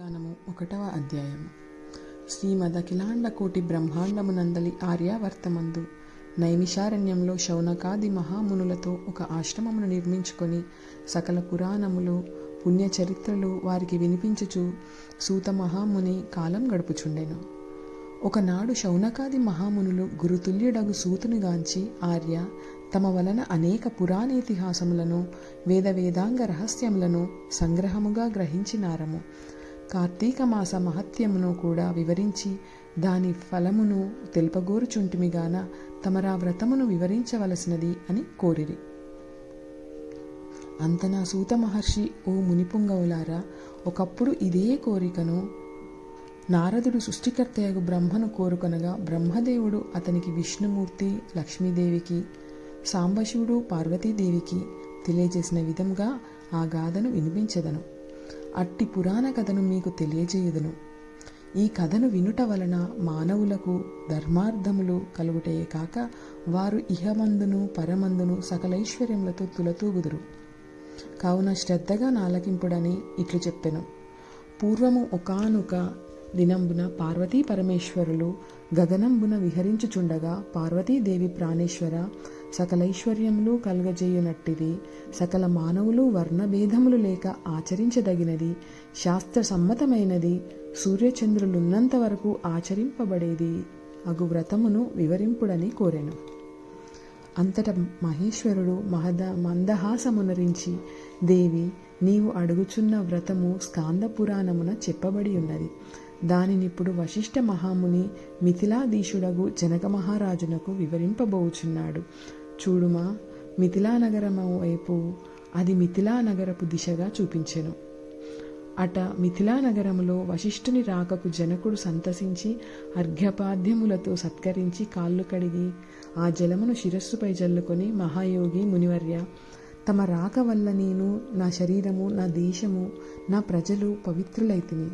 పురాణము 1వ అధ్యాయము. శ్రీమదఖిలాండ కోటి బ్రహ్మాండమునందలి ఆర్యావర్తమందు నైమిషారణ్యంలో శౌనకాది మహామునులతో ఒక ఆశ్రమమును నిర్మించుకొని సకల పురాణములు పుణ్యచరిత్రలు వారికి వినిపించుచు సూత మహాముని కాలం గడుపుచుండెను. ఒకనాడు శౌనకాది మహామునులు గురుతుల్యుడగు సూతునిగాంచి ఆర్య తమ వలన అనేక పురాణేతిహాసములను వేదాంగ రహస్యములను సంగ్రహముగా గ్రహించినారము. కార్తీక మాస మహత్యమును కూడా వివరించి దాని ఫలమును తెలుపగోరుచుంటిమిగాన తమరా వ్రతమును వివరించవలసినది అని కోరిరి. అంతనా సూత మహర్షి, ఓ మునిపుంగవులారా, ఒకప్పుడు ఇదే కోరికను నారదుడు సృష్టికర్తయగు బ్రహ్మను కోరుకొనగా బ్రహ్మదేవుడు అతనికి విష్ణుమూర్తి లక్ష్మీదేవికి, సాంబశివుడు పార్వతీదేవికి తెలియజేసిన విధంగా ఆ గాథను వినిపించెదను. అట్టి పురాణ కథను మీకు తెలియజేయుదును. ఈ కథను వినుట వలన మానవులకు ధర్మార్థములు కలుగుటయే కాక వారు ఇహమందును పరమందును సకలైశ్వర్యములతో తులతూగుదురు. కావున శ్రద్ధగా నాలకింపుడని ఇట్లు చెప్పెను. పూర్వము ఒకానొక దినంబున పార్వతీ పరమేశ్వరులు గగనంబున విహరించుచుండగా పార్వతీదేవి ప్రాణేశ్వర, సకలైశ్వర్యములు కలుగజేయునట్టిది, సకల మానవులు వర్ణభేదములు లేక ఆచరించదగినది, శాస్త్ర సమ్మతమైనది, సూర్యచంద్రులున్నంత వరకు ఆచరింపబడేది అగు వ్రతమును వివరింపుడని కోరెను. అంతట మహేశ్వరుడు మందహాసమునరించి, దేవి, నీవు అడుగుచున్న వ్రతము స్కాంద పురాణమున చెప్పబడి ఉన్నది. దానినిప్పుడు వశిష్ఠ మహాముని మిథిలాధీశుడగు జనక మహారాజునకు వివరింపబోచున్నాడు. చూడుమా, మిథిలా నగరము వైపు అది మిథిలా నగరపు దిశగా చూపించెను. అట మిథిలా నగరములో వశిష్ఠుని రాకకు జనకుడు సంతసించి అర్ఘ్యపాద్యములతో సత్కరించి కాళ్ళు కడిగి ఆ జలమును శిరస్సుపై జల్లుకొని, మహాయోగి మునివర్య, తమ రాక వల్ల నేను, నా శరీరము, నా దేశము, నా ప్రజలు పవిత్రులైతిని.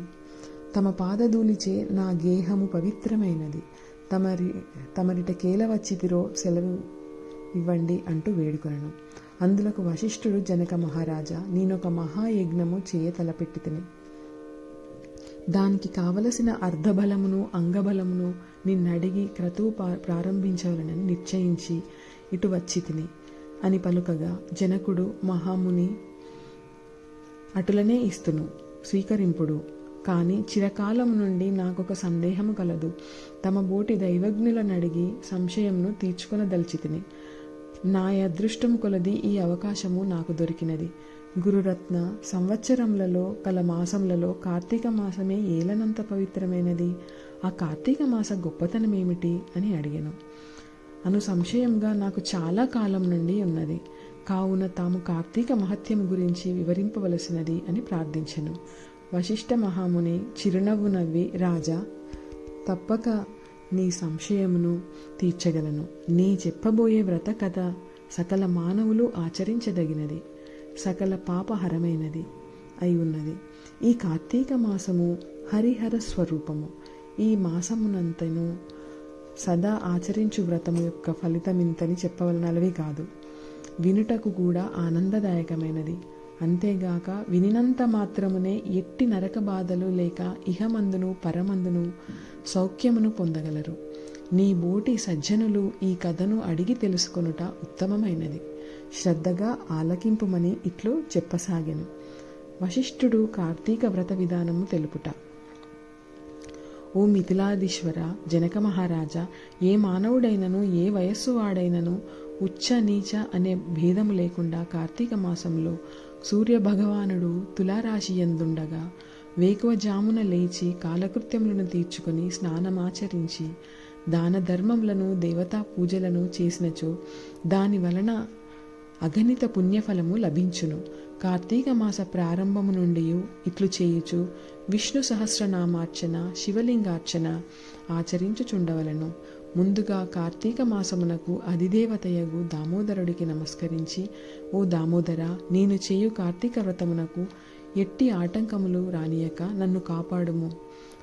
తమ పాదధూళిచే నా గేహము పవిత్రమైనది. తమరిట కేల వచ్చితిరో సెలవు ఇవ్వండి అంటూ వేడుకొనెను. అందులకు వశిష్ఠుడు, జనక మహారాజా, నేనొక మహాయజ్ఞము చేయ తలపెట్టితిని. దానికి కావలసిన అర్ధబలమును అంగబలమును నిన్నడిగి క్రతువు ప్రారంభించవలనని నిశ్చయించి ఇటు వచ్చి తిని అని పలుకగా, జనకుడు, మహాముని, అటులనే ఇస్తును, స్వీకరింపుడు. కానీ చిరకాలము నుండి నాకొక సందేహము కలదు. తమ బోటి దైవజ్ఞులనడిగి సంశయమును తీర్చుకొనదల్చితిని. నా అదృష్టము కొలది ఈ అవకాశము నాకు దొరికినది. గురురత్న, సంవత్సరములలో కల మాసములలో కార్తీక మాసమే ఏలనంత పవిత్రమైనది. ఆ కార్తీక మాస గొప్పతనమేమిటి అని అడిగాను. అను సంశయంగా నాకు చాలా కాలం నుండి ఉన్నది. కావున తాము కార్తీక మహత్యము గురించి వివరింపవలసినది అని ప్రార్థించెను. వశిష్ఠ మహాముని చిరునవ్వు నవ్వి, రాజా, తప్పక నీ సంశయమును తీర్చగలను. నీ చెప్పబోయే వ్రత కథ సకల మానవులు ఆచరించదగినది, సకల పాపహరమైనది అయి ఉన్నది. ఈ కార్తీక మాసము హరిహర స్వరూపము. ఈ మాసమునంతను సదా ఆచరించు వ్రతము యొక్క ఫలితమింతని చెప్పవలనవి కాదు. వినుటకు కూడా ఆనందదాయకమైనది. అంతేగాక వినినంత మాత్రమునే ఎట్టి నరక బాధలు లేక ఇహమందును పరమందును సౌఖ్యమును పొందగలరు. నీ బోటి సజ్జనులు ఈ కథను అడిగి తెలుసుకొనుట ఉత్తమమైనది. శ్రద్ధగా ఆలకింపుమని ఇట్లు చెప్పసాగెను. వశిష్ఠుడు కార్తీక వ్రత విధానము తెలుపుట. ఓ మిథిలాధీశ్వర, జనక మహారాజా, ఏ మానవుడైనను ఏ వయస్సు వాడైనను ఉచ్చ నీచ అనే భేదము లేకుండా కార్తీక మాసంలో సూర్యభగవానుడు తులారాశి యందుండగా వేకువజామున లేచి కాలకృత్యములను తీర్చుకొని స్నానమాచరించి దాన ధర్మములను దేవతా పూజలను చేసినచో దాని వలన అగణిత పుణ్యఫలము లభించును. కార్తీక మాస ప్రారంభము నుండి ఇట్లు చేయుచు విష్ణు సహస్రనామార్చన, శివలింగార్చన ఆచరించుచుండవలను. ముందుగా కార్తీక మాసమునకు అధిదేవతయగు దామోదరుడికి నమస్కరించి, ఓ దామోదర, నేను చేయు కార్తీక వ్రతమునకు ఎట్టి ఆటంకములు రానియక నన్ను కాపాడుము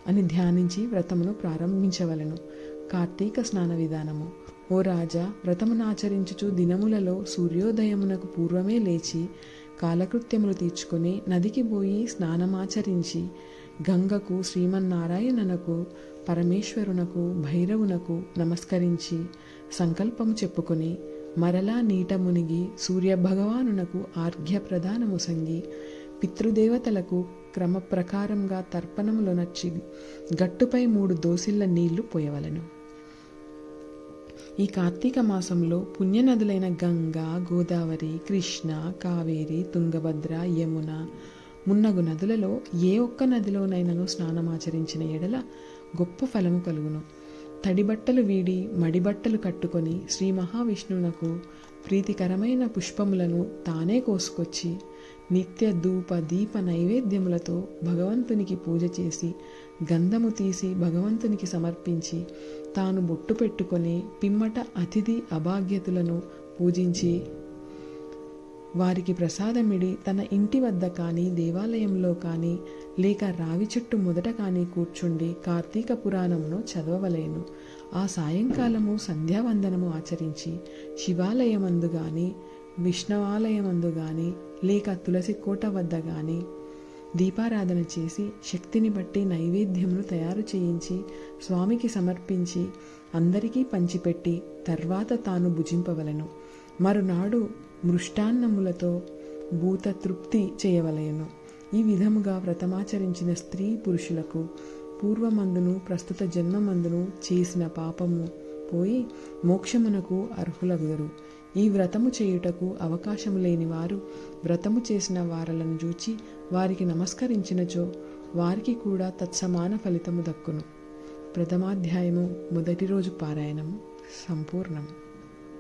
అని ధ్యానించి వ్రతమును ప్రారంభించవలను. కార్తీక స్నాన విధానము. ఓ రాజా, వ్రతమునాచరించుచు దినములలో సూర్యోదయమునకు పూర్వమే లేచి కాలకృత్యములు తీర్చుకొని నదికి పోయి స్నానమాచరించి గంగకు, శ్రీమన్నారాయణనకు, పరమేశ్వరునకు, భైరవునకు నమస్కరించి సంకల్పము చెప్పుకొని మరలా నీట మునిగి సూర్యభగవానునకు ఆర్ఘ్య ప్రదానము సంగి పితృదేవతలకు క్రమప్రకారంగా తర్పణములొనర్చి గట్టుపై 3 దోసిళ్ల నీళ్లు పోయవలెను. ఈ కార్తీక మాసంలో పుణ్యనదులైన గంగా, గోదావరి, కృష్ణ, కావేరి, తుంగభద్ర, యమున మున్నగు నదులలో ఏ ఒక్క నదిలోనైనను స్నానమాచరించిన ఎడల గొప్ప ఫలము కలుగును. తడిబట్టలు వీడి మడిబట్టలు కట్టుకొని శ్రీ మహావిష్ణువునకు ప్రీతికరమైన పుష్పములను తానే కోసుకొచ్చి నిత్య ధూప దీప నైవేద్యములతో భగవంతునికి పూజ చేసి గంధము తీసి భగవంతునికి సమర్పించి తాను బొట్టు పెట్టుకొని పిమ్మట అతిథి అభాగ్యతులను పూజించి వారికి ప్రసాదమిడి తన ఇంటి వద్ద కానీ దేవాలయంలో కానీ లేక రావి చెట్టు మొదట కానీ కూర్చుండి కార్తీక పురాణమును చదవవలేను. ఆ సాయంకాలము సంధ్యావందనము ఆచరించి శివాలయమందు కానీ విష్ణువాలయమందు కానీ లేక తులసి కోట వద్ద కానీ దీపారాధన చేసి శక్తిని బట్టి నైవేద్యమును తయారు చేయించి స్వామికి సమర్పించి అందరికీ పంచిపెట్టి తర్వాత తాను భుజింపవలెను. మరునాడు మృష్టాన్నములతో భూత తృప్తి చేయవలెను. ఈ విధముగా వ్రతమాచరించిన స్త్రీ పురుషులకు పూర్వమందును ప్రస్తుత జన్మమందును చేసిన పాపము పోయి మోక్షమునకు అర్హులగుదరు. ఈ వ్రతము చేయుటకు అవకాశము లేని వారు వ్రతము చేసిన వారలను చూచి వారికి నమస్కరించినచో వారికి కూడా తత్సమాన ఫలితము దక్కును. ప్రథమాధ్యాయము మొదటి రోజు పారాయణము సంపూర్ణము.